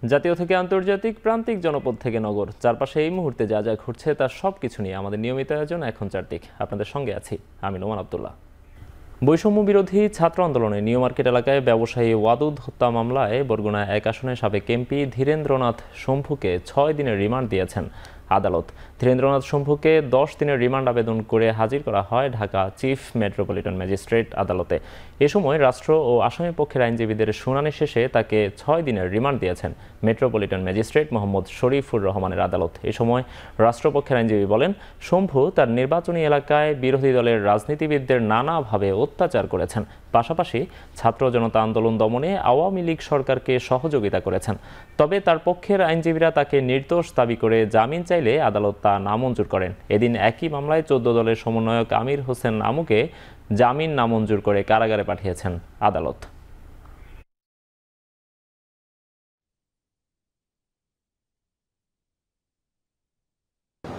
জাতীয় থেকে আন্তর্জাতিক, প্রান্তিক জনপদ থেকে নগর, চারপাশে এই মুহূর্তে যা যা ঘটছে তার সবকিছু নিয়ে আমাদের নিয়মিত আয়োজন এখন চারদিক। আপনাদের সঙ্গে আছি আমি নোমান আব্দুল্লাহ। বৈষম্য বিরোধী ছাত্র আন্দোলনে নিউ মার্কেট এলাকায় ব্যবসায়ী ওয়াদুদ হত্যা মামলায় বরগুনা 1 আসনের সাবেক এমপি ধীরেন্দ্রনাথ শম্ভুকে 6 দিনের রিমান্ড দিয়েছেন আদালত। ধীরেন্দ্রনাথ শম্ভুকে 10 দিনের রিমান্ড আবেদন করে হাজির করা হয় ঢাকা চিফ মেট্রোপলিটন ম্যাজিস্ট্রেট আদালতে। এ সময় রাষ্ট্র ও আসামি পক্ষের আইনজীবীদের শুনানি শেষে তাকে 6 দিনের রিমান্ড দিয়েছেন মেট্রোপলিটন ম্যাজিস্ট্রেট মোহাম্মদ শরীফুর রহমানের আদালত। এ সময় রাষ্ট্রপক্ষের আইনজীবী বলেন, শম্ভু তার নির্বাচনী এলাকায় বিরোধী দলের রাজনীতিবিদদের নানাভাবে অত্যাচার করেছেন, পাশাপাশি ছাত্র জনতা আন্দোলন দমনে আওয়ামী লীগ সরকারকে সহযোগিতা করেছেন। তবে তার পক্ষের আইনজীবীরা তাকে নির্দোষ দাবি করে জামিন চাইলে আদালত তা নামঞ্জুর করেন। এদিন একই মামলায় 14 দলের সমন্বয়ক আমির হোসেন আমুকে জামিন নামঞ্জুর করে কারাগারে পাঠিয়েছেন আদালত।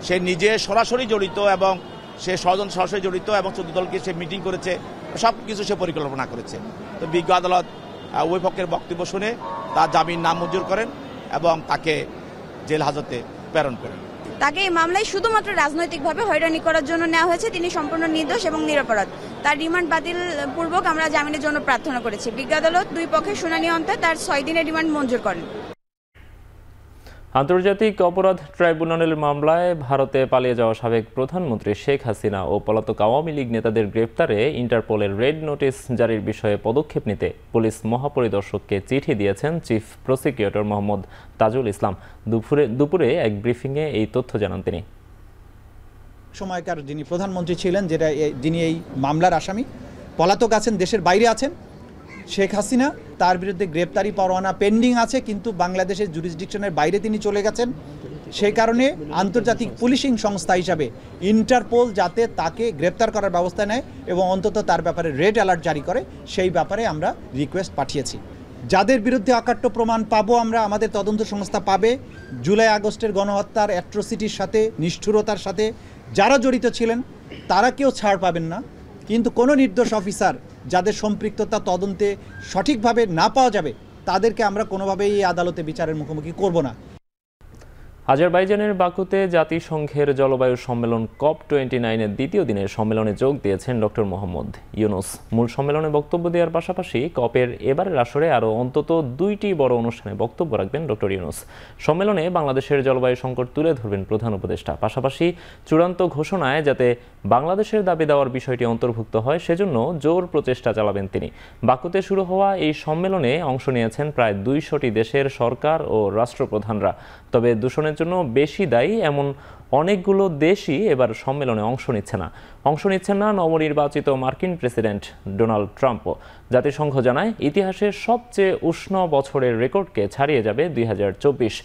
সে নিজে সরাসরি জড়িত এবং সে স্বজন সরাসরি জড়িত এবং 14 দলকে সে মিটিং করেছে, সব কিছু সে পরিকল্পনা করেছে। তো বিজ্ঞ আদালত ওই পক্ষের বক্তব্য শুনে তার জামিন নামঞ্জুর করেন এবং তাকে জেল হাজতে প্রেরণ করেন। তাকে এই মামলায় শুধুমাত্র রাজনৈতিকভাবে হয়রানি করার জন্য নেওয়া হয়েছে। তিনি সম্পূর্ণ নির্দোষ এবং নিরপরাধ। তার রিমান্ড বাতিল পূর্বক আমরা জামিনের জন্য প্রার্থনা করেছি। বিজ্ঞ আদালত দুই পক্ষের শুনানি অন্তে তার 6 দিনের রিমান্ড মঞ্জুর করেন। আন্তর্জাতিক অপরাধ ট্রাইব্যুনালের মামলায় ভারতে পালিয়ে যাওয়া সাবেক প্রধানমন্ত্রী শেখ হাসিনা ও পলাতক আওয়ামী লীগ নেতাদের গ্রেফতারে ইন্টারপোলের রেড নোটিশ জারির বিষয়ে পদক্ষেপ নিতে পুলিশ মহাপরিদর্শককে চিঠি দিয়েছেন চিফ প্রসিকিউটর মোহাম্মদ তাজুল ইসলাম। দুপুরে এক ব্রিফিংয়ে এই তথ্য জানান তিনি। সময়কার যিনি প্রধানমন্ত্রী ছিলেন, যিনি এই মামলার আসামি, পলাতক আছেন, দেশের বাইরে আছেন, শেখ হাসিনা, তার বিরুদ্ধে গ্রেপ্তারি পরোয়ানা পেন্ডিং আছে, কিন্তু বাংলাদেশের জুরিসডিকশনের বাইরে তিনি চলে গেছেন। সেই কারণে আন্তর্জাতিক পুলিশিং সংস্থা হিসাবে ইন্টারপোল যাতে তাকে গ্রেপ্তার করার ব্যবস্থা নেয় এবং অন্তত তার ব্যাপারে রেড অ্যালার্ট জারি করে, সেই ব্যাপারে আমরা রিকোয়েস্ট পাঠিয়েছি। যাদের বিরুদ্ধে অকাট্য প্রমাণ পাবো আমরা, আমাদের তদন্ত সংস্থা পাবে, জুলাই আগস্টের গণহত্যার অ্যাট্রোসিটির সাথে, নিষ্ঠুরতার সাথে যারা জড়িত ছিলেন তারা কেউ ছাড় পাবেন না। কিন্তু কোনো নির্দোষ অফিসার যাদের সম্পৃক্ততা তদন্তে সঠিকভাবে না পাওয়া যাবে তাদেরকে আমরা কোনোভাবেই এই আদালতে বিচারের মুখোমুখি করব না। আজারবাইজানের বাকুতে জাতিসংঘের জলবায়ু সম্মেলন COP29-এর দ্বিতীয় দিনের সম্মেলনে যোগ দিয়েছেন ডক্টর মোহাম্মদ ইউনুস। মূল সম্মেলনে বক্তব্য দেওয়ার পাশাপাশি COP-এর এবারের আসরে আরও অন্তত 2টি বড় অনুষ্ঠানে বক্তব্য রাখবেন ডক্টর ইউনুস। সম্মেলনে বাংলাদেশের জলবায়ু সংকট তুলে ধরবেন প্রধান উপদেষ্টা। পাশাপাশি চূড়ান্ত ঘোষণায় যাতে বাংলাদেশের দাবি দেওয়ার বিষয়টি অন্তর্ভুক্ত হয় সেজন্য জোর প্রচেষ্টা চালাবেন তিনি। বাকুতে শুরু হওয়া এই সম্মেলনে অংশ নিয়েছেন প্রায় 200টি দেশের সরকার ও রাষ্ট্রপ্রধানরা। তবে দূষণের জন্য বেশি দায়ী এমন অনেকগুলো দেশই এবার সম্মেলনে অংশ নিচ্ছেন না নবনির্বাচিত মার্কিন প্রেসিডেন্ট ডোনাল্ড ট্রাম্পও। জাতিসংঘ জানায়, ইতিহাসের সবচেয়ে উষ্ণ বছরের রেকর্ডকে ছাড়িয়ে যাবে 2024।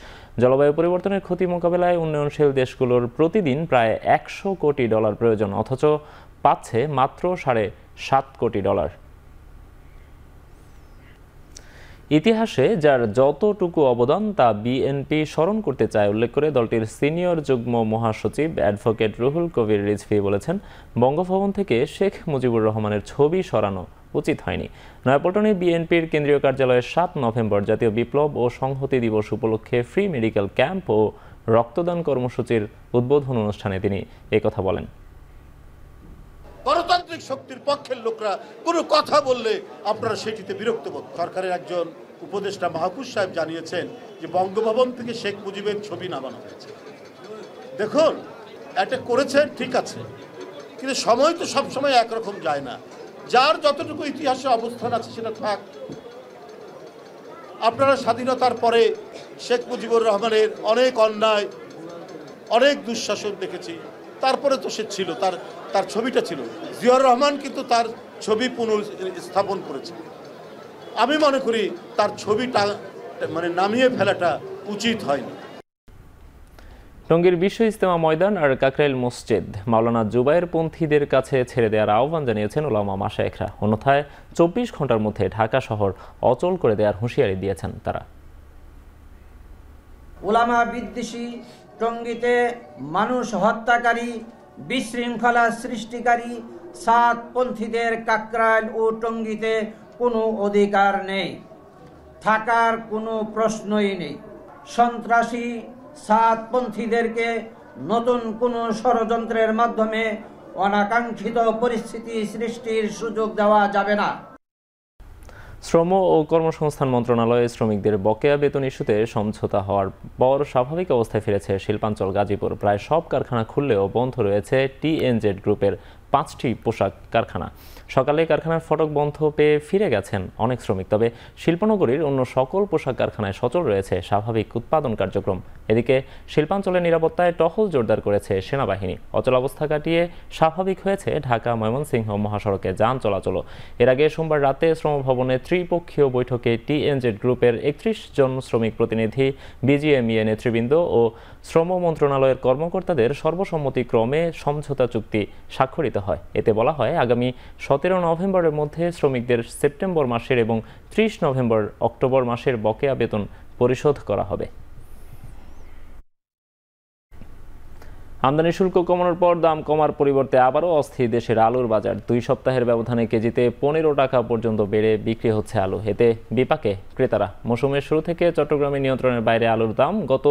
জলবায়ু পরিবর্তনের ক্ষতি মোকাবেলায় উন্নয়নশীল দেশগুলোর প্রতিদিন প্রায় $100 কোটি প্রয়োজন, অথচ পাচ্ছে মাত্র $7.5 কোটি। ইতিহাসে যার যতটুকু অবদান তা বিএনপি স্মরণ করতে চায় উল্লেখ করে দলটির সিনিয়র যুগ্ম মহাসচিব অ্যাডভোকেট রুহুল কবির রিজভী বলেছেন, বঙ্গভবন থেকে শেখ মুজিবুর রহমানের ছবি সরানো উচিত হয়নি। নয়াপল্টনে বিএনপির কেন্দ্রীয় কার্যালয়ে 7 নভেম্বর জাতীয় বিপ্লব ও সংহতি দিবস উপলক্ষে ফ্রি মেডিকেল ক্যাম্প ও রক্তদান কর্মসূচির উদ্বোধন অনুষ্ঠানে তিনি একথা বলেন। গণতান্ত্রিক শক্তির পক্ষের লোকরা কোনো কথা বললে আপনারা সেটিতে বিরক্ত বোধ। সরকারের একজন উপদেষ্টা মাহফুজ সাহেব জানিয়েছেন যে বঙ্গভবন থেকে শেখ মুজিবের ছবি নামানো হয়েছে। দেখুন, এটা করেছেন ঠিক আছে, কিন্তু সময় তো সবসময় একরকম যায় না। যার যতটুকু ইতিহাসে অবস্থান আছে সেটা থাক। আপনারা স্বাধীনতার পরে শেখ মুজিবুর রহমানের অনেক অন্যায়, অনেক দুঃশাসন দেখেছি, তারপরে তো সে ছিল, তার ছবিটা ছিল। জিয়াউর রহমান কিন্তু তার ছবি পুনঃস্থাপন করেছে। আমি মনে করি তার ছবিটা নামিয়ে ফেলাটা উচিত হয়নি। টঙ্গীর বিশ্ব ইজতেমা ময়দান আর কাকরাইল মসজিদ মাওলানা জুবায়ের পন্থীদের কাছে ছেড়ে দেওয়ার আহ্বান জানিয়েছেন উলামা মাশায়েখরা। অন্যথায় 24 ঘন্টার মধ্যে ঢাকা শহর অচল করে দেওয়ার হুঁশিয়ারি দিয়েছেন তারা। উলামা বিদ্বেষী, টঙ্গীতে মানুষ হত্যাকারী, বিশৃঙ্খলা সৃষ্টিকারী সাতপন্থীদের কাকরাইল ও টঙ্গীতে কোনো অধিকার নেই। থাকার কোনো প্রশ্নই নেই। সন্ত্রাসী সাতপন্থীদেরকে নতুন কোনো ষড়যন্ত্রের মাধ্যমে অনাকাঙ্ক্ষিত পরিস্থিতি সৃষ্টির সুযোগ দেওয়া যাবে না। শ্রম ও কর্মসংস্থান মন্ত্রণালয়ে শ্রমিকদের বকেয়া বেতন ইস্যুতে সমঝোতা হওয়ার পর স্বাভাবিক অবস্থায় ফিরেছে শিল্পাঞ্চল গাজীপুর। প্রায় সব কারখানা খুললেও বন্ধ রয়েছে টিএনজেড গ্রুপের 5টি পোশাক কারখানা। সকালে কারখানার ফটক বন্ধ পেয়ে ফিরে গেছেন অনেক শ্রমিক। তবে শিল্পনগরীর অন্য সকল পোশাক কারখানায় সচল রয়েছে স্বাভাবিক উৎপাদন কার্যক্রম। এদিকে শিল্পাঞ্চলের নিরাপত্তায় টহল জোরদার করেছে সেনাবাহিনী। অচলাবস্থা কাটিয়ে স্বাভাবিক হয়েছে ঢাকা ময়মনসিংহ মহাসড়কে যান চলাচল। এর আগে সোমবার রাতে শ্রমভবনে ত্রিপক্ষীয় বৈঠকে টিএনজেড গ্রুপের 31 জন শ্রমিক প্রতিনিধি, বিজিএমইএ নেতৃবৃন্দ ও শ্রম মন্ত্রণালয়ের কর্মকর্তাদের সর্বসম্মতিক্রমে সমঝোতা চুক্তি স্বাক্ষরিত হয়। এতে বলা হয়, আগামী 17 নভেম্বরের মধ্যে শ্রমিকদের সেপ্টেম্বর মাসের এবং 30 নভেম্বর অক্টোবর মাসের বকেয়া বেতন পরিশোধ করা হবে। আমদানি শুল্ক কমানোর পর দাম কমার পরিবর্তে আবারও অস্থির দেশের আলুর বাজার। 2 সপ্তাহের ব্যবধানে কেজিতে 15 টাকা পর্যন্ত বেড়ে বিক্রি হচ্ছে আলু। এতে বিপাকে ক্রেতারা। মৌসুমের শুরু থেকে চট্টগ্রামে নিয়ন্ত্রণের বাইরে আলুর দাম। গত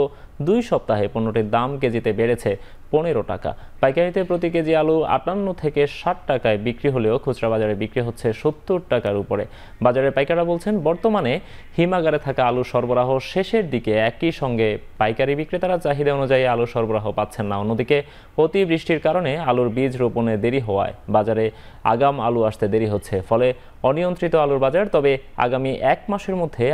2 সপ্তাহে পণ্যটির দাম কেজিতে বেড়েছে 15 টাকা। পাইকারিতে প্রতি কেজি আলু 58 থেকে 60 টাকায় বিক্রি হলেও খুচরা বাজারে বিক্রি হচ্ছে 70 টাকার উপরে। বাজারের পাইকাররা বলছেন, বর্তমানে হিমাগারে থাকা আলু সরবরাহ শেষের দিকে। একই সঙ্গে পাইকারি বিক্রেতারা চাহিদা অনুযায়ী আলু সরবরাহ পাচ্ছেন না। অন্যদিকে অতিবৃষ্টির কারণে আলুর বীজ রোপণে দেরি হওয়ায় বাজারে আগাম আলু আসতে দেরি হচ্ছে। ফলে অনিয়ন্ত্রিত আলুর বাজার। তবে আগামী 1 মাসের মধ্যে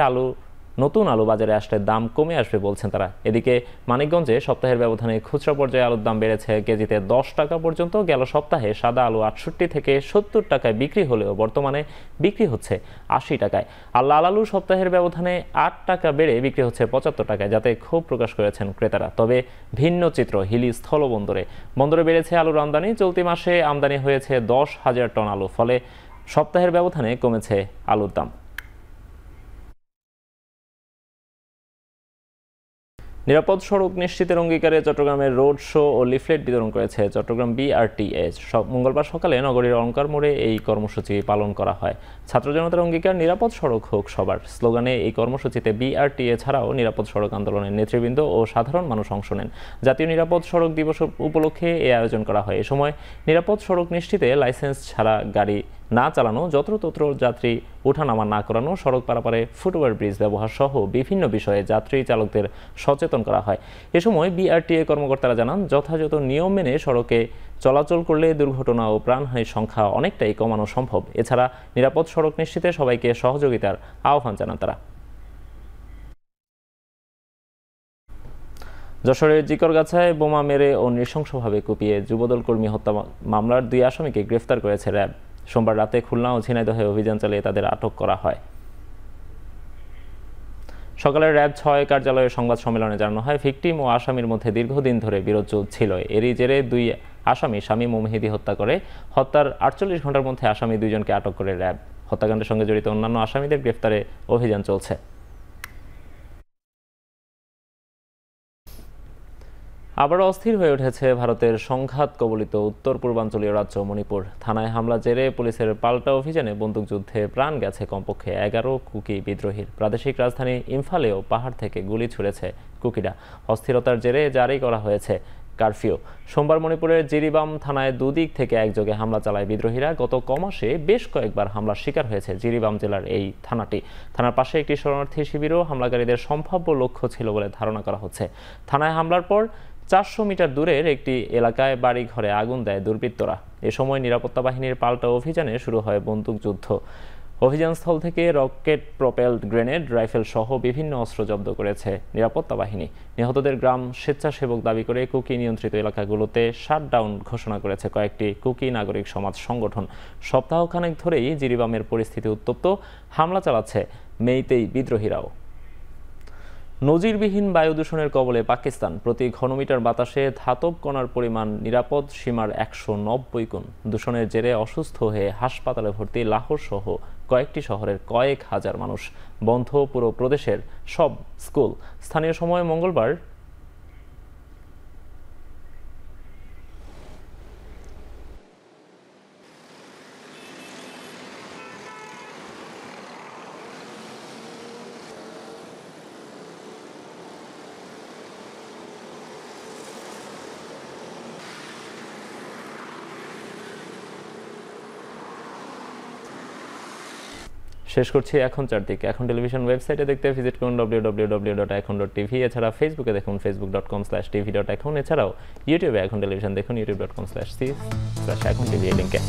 নতুন আলু বাজারে আসলে দাম কমে আসবে বলছেন তারা। এদিকে মানিকগঞ্জে সপ্তাহের ব্যবধানে খুচরা পর্যায়ে আলুর দাম বেড়েছে কেজিতে 10 টাকা পর্যন্ত। গেল সপ্তাহে সাদা আলু 68 থেকে 70 টাকায় বিক্রি হলেও বর্তমানে বিক্রি হচ্ছে 80 টাকায়। আর লাল আলু সপ্তাহের ব্যবধানে 8 টাকা বেড়ে বিক্রি হচ্ছে 75 টাকায়, যাতে ক্ষোভ প্রকাশ করেছেন ক্রেতারা। তবে ভিন্ন চিত্র হিলি স্থলবন্দরে। বন্দরে বেড়েছে আলুর আমদানি। চলতি মাসে আমদানি হয়েছে 10,000 টন আলু। ফলে সপ্তাহের ব্যবধানে কমেছে আলুর দাম। নিরাপদ সড়ক নিশ্চিতের অঙ্গীকারে চট্টগ্রামের রোড শো ও লিফলেট বিতরণ করেছে চট্টগ্রাম বিআরটিএ। মঙ্গলবার সকালে নগরীর অলঙ্কার মোড়ে এই কর্মসূচি পালন করা হয়। ছাত্র জনতার অঙ্গীকার, নিরাপদ সড়ক হোক সবার স্লোগানে এই কর্মসূচিতে বিআরটিএ ছাড়াও নিরাপদ সড়ক আন্দোলনের নেতৃবৃন্দ ও সাধারণ মানুষ অংশ নেন। জাতীয় নিরাপদ সড়ক দিবস উপলক্ষে এই আয়োজন করা হয়। এ সময় নিরাপদ সড়ক নিশ্চিতে লাইসেন্স ছাড়া গাড়ি না চালানো, যত্রতত্র যাত্রী ওঠানামা না করানো, সড়ক পারাপারে ফুটওভার ব্রিজ ব্যবহার সহ বিভিন্ন বিষয়ে যাত্রী চালকদের সচেতন করা হয়। এ সময় বিআরটিএ কর্মকর্তারা জানান, যথাযথ নিয়ম মেনে সড়কে চলাচল করলে দুর্ঘটনা ও প্রাণহানির সংখ্যা অনেকটাই কমানো সম্ভব। এছাড়া নিরাপদ সড়ক নিশ্চিতে সবাইকে সহযোগিতার আহ্বান জানান তারা। যশোরের জিকরগাছায় বোমা মেরে ও নৃশংসভাবে কুপিয়ে যুবদল কর্মী হত্যা মামলার 2 আসামিকে গ্রেফতার করেছে র্যাব। সোমবার রাতে খুলনা ও ঝিনাইদহে অভিযান চালিয়ে তাদের আটক করা হয়। সকালে র্যাব 6 কার্যালয়ে সংবাদ সম্মেলনে জানানো হয়, ভিকটিম ও আসামির মধ্যে দীর্ঘদিন ধরে বিরোধ চলছিল। এরই জেরে 2 আসামি শামীম ও মেহেদী হত্যা করে। হত্যার 48 ঘন্টার মধ্যে আসামি 2 জনকে আটক করে র্যাব। হত্যাকাণ্ডের সঙ্গে জড়িত অন্যান্য আসামিদের গ্রেফতারে অভিযান চলছে। আবারও অস্থির হয়ে উঠেছে ভারতের সংঘাত কবলিত উত্তর পূর্বাঞ্চলীয় রাজ্য মণিপুর। থানায় হামলা জেরে পুলিশের পাল্টা অভিযানে বন্দুকযুদ্ধে প্রাণ গেছে কমপক্ষে 11 কুকি বিদ্রোহীর। প্রাদেশিক রাজধানী ইম্ফালেও পাহাড় থেকে গুলি ছুড়েছে কুকিরা। অস্থিরতার জেরে জারি করা হয়েছে কারফিউ। সোমবার মণিপুরের জিরিবাম থানায় দুদিক থেকে একযোগে হামলা চালায় বিদ্রোহীরা। গত কমাসে বেশ কয়েকবার হামলার শিকার হয়েছে জিরিবাম জেলার এই থানাটি। থানার পাশে একটি শরণার্থী শিবিরও হামলাকারীদের সম্ভাব্য লক্ষ্য ছিল বলে ধারণা করা হচ্ছে। থানায় হামলার পর 400 মিটার দূরের একটি এলাকায় বাড়ি ঘরে আগুন দেয় দুর্বৃত্তরা। এ সময় নিরাপত্তা বাহিনীর পাল্টা অভিযানে শুরু হয় বন্দুকযুদ্ধ। অভিযানস্থল থেকে রকেট প্রপেলড গ্রেনেড, রাইফেল সহ বিভিন্ন অস্ত্র জব্দ করেছে নিরাপত্তা বাহিনী। নিহতদের গ্রাম স্বেচ্ছাসেবক দাবি করে কুকি নিয়ন্ত্রিত এলাকাগুলোতে শাটডাউন ঘোষণা করেছে কয়েকটি কুকি নাগরিক সমাজ সংগঠন। সপ্তাহখানেক ধরেই জিরিবামের পরিস্থিতি উত্তপ্ত। হামলা চালাচ্ছে মেইতেই বিদ্রোহীরাও। নজিরবিহীন বায়ু দূষণের কবলে পাকিস্তান। প্রতি ঘনমিটার বাতাসে ধাতব কণার পরিমাণ নিরাপদ সীমার 190 গুণ। দূষণের জেরে অসুস্থ হয়ে হাসপাতালে ভর্তি লাহোর সহ কয়েকটি শহরের কয়েক হাজার মানুষ। বন্ধ পুরো প্রদেশের সব স্কুল। স্থানীয় সময় মঙ্গলবার শেষ করছি এখন চারদিক। এখন টেলিভিশন ওয়েবসাইটে দেখতে ভিজিট করুন www.ekhon.tv। এছাড়া ফেসবুকে দেখুন facebook.com/tv.ekhon। এছাড়াও ইউটিউবে এখন টেলিভিশন দেখুন youtube.com/c/ekhon tv লিংকে।